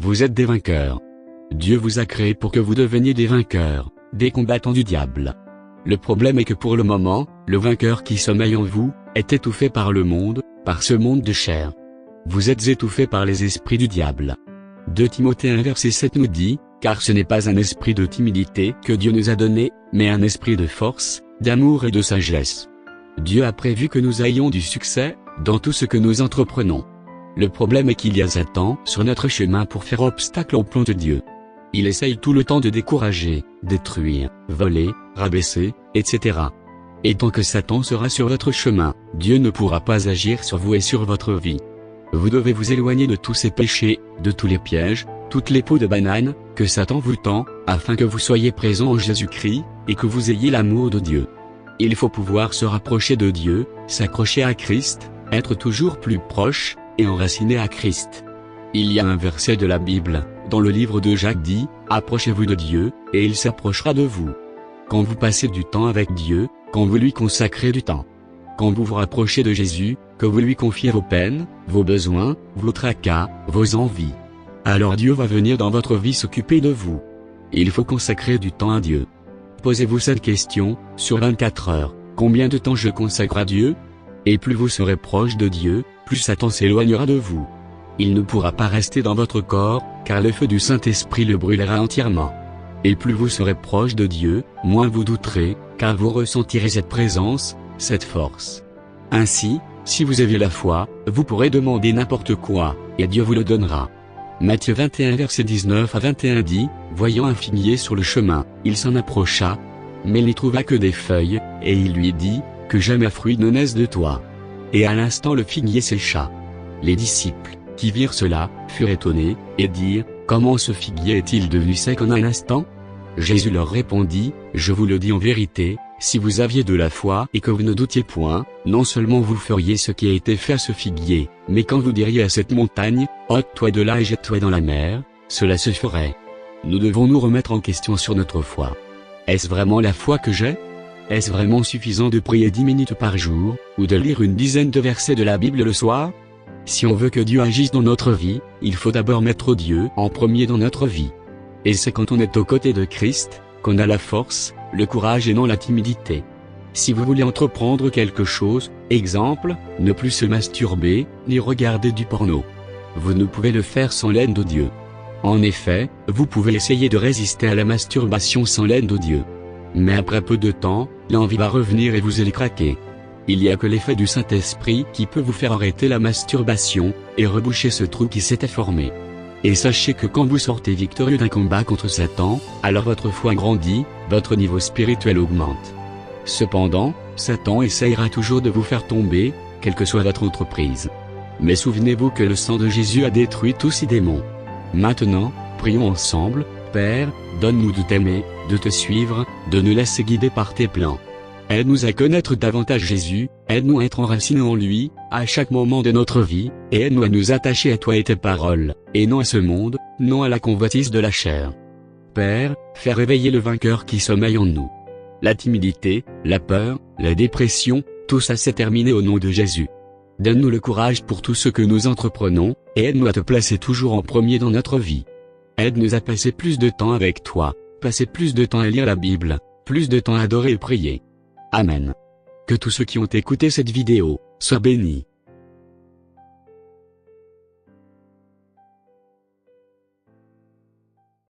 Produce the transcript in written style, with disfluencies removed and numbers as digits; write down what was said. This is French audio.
Vous êtes des vainqueurs. Dieu vous a créé pour que vous deveniez des vainqueurs, des combattants du diable. Le problème est que pour le moment, le vainqueur qui sommeille en vous, est étouffé par le monde, par ce monde de chair. Vous êtes étouffés par les esprits du diable. 2 Timothée 1 verset 7 nous dit, « Car ce n'est pas un esprit de timidité que Dieu nous a donné, mais un esprit de force, d'amour et de sagesse. » Dieu a prévu que nous ayons du succès, dans tout ce que nous entreprenons. Le problème est qu'il y a Satan sur notre chemin pour faire obstacle au plan de Dieu. Il essaye tout le temps de décourager, détruire, voler, rabaisser, etc. Et tant que Satan sera sur votre chemin, Dieu ne pourra pas agir sur vous et sur votre vie. Vous devez vous éloigner de tous ces péchés, de tous les pièges, toutes les peaux de banane, que Satan vous tend, afin que vous soyez présent en Jésus-Christ, et que vous ayez l'amour de Dieu. Il faut pouvoir se rapprocher de Dieu, s'accrocher à Christ, être toujours plus proche, et enraciné à Christ. Il y a un verset de la Bible, dans le livre de Jacques dit, « Approchez-vous de Dieu, et il s'approchera de vous. » Quand vous passez du temps avec Dieu, quand vous lui consacrez du temps. Quand vous vous rapprochez de Jésus, que vous lui confiez vos peines, vos besoins, vos tracas, vos envies. Alors Dieu va venir dans votre vie s'occuper de vous. Il faut consacrer du temps à Dieu. Posez-vous cette question, sur 24 heures, combien de temps je consacre à Dieu? Et plus vous serez proche de Dieu, plus Satan s'éloignera de vous. Il ne pourra pas rester dans votre corps, car le feu du Saint-Esprit le brûlera entièrement. Et plus vous serez proche de Dieu, moins vous douterez, car vous ressentirez cette présence, cette force. Ainsi, si vous avez la foi, vous pourrez demander n'importe quoi, et Dieu vous le donnera. Matthieu 21 verset 19 à 21 dit, « Voyant un figuier sur le chemin, il s'en approcha, mais il n'y trouva que des feuilles, et il lui dit, « Que jamais fruit ne naisse de toi. » Et à l'instant le figuier sécha. Les disciples, qui virent cela, furent étonnés, et dirent, « Comment ce figuier est-il devenu sec en un instant ?» Jésus leur répondit, « Je vous le dis en vérité, si vous aviez de la foi et que vous ne doutiez point, non seulement vous feriez ce qui a été fait à ce figuier, mais quand vous diriez à cette montagne, ôte-toi de là et jette-toi dans la mer, cela se ferait. » Nous devons nous remettre en question sur notre foi. Est-ce vraiment la foi que j'ai? Est-ce vraiment suffisant de prier 10 minutes par jour, ou de lire une dizaine de versets de la Bible le soir? Si on veut que Dieu agisse dans notre vie, il faut d'abord mettre Dieu en premier dans notre vie. Et c'est quand on est aux côtés de Christ, qu'on a la force, le courage et non la timidité. Si vous voulez entreprendre quelque chose, exemple, ne plus se masturber, ni regarder du porno. Vous ne pouvez le faire sans l'aide de Dieu. En effet, vous pouvez essayer de résister à la masturbation sans l'aide de Dieu. Mais après peu de temps, l'envie va revenir et vous allez craquer. Il n'y a que l'effet du Saint-Esprit qui peut vous faire arrêter la masturbation, et reboucher ce trou qui s'était formé. Et sachez que quand vous sortez victorieux d'un combat contre Satan, alors votre foi grandit, votre niveau spirituel augmente. Cependant, Satan essayera toujours de vous faire tomber, quelle que soit votre entreprise. Mais souvenez-vous que le sang de Jésus a détruit tous ces démons. Maintenant, prions ensemble. Père, donne-nous de t'aimer, de te suivre, de nous laisser guider par tes plans. Aide-nous à connaître davantage Jésus, aide-nous à être enracinés en lui, à chaque moment de notre vie, et aide-nous à nous attacher à toi et tes paroles, et non à ce monde, non à la convoitise de la chair. Père, fais réveiller le vainqueur qui sommeille en nous. La timidité, la peur, la dépression, tout ça s'est terminé au nom de Jésus. Donne-nous le courage pour tout ce que nous entreprenons, et aide-nous à te placer toujours en premier dans notre vie. Aide-nous à passer plus de temps avec toi, passer plus de temps à lire la Bible, plus de temps à adorer et prier. Amen. Que tous ceux qui ont écouté cette vidéo soient bénis.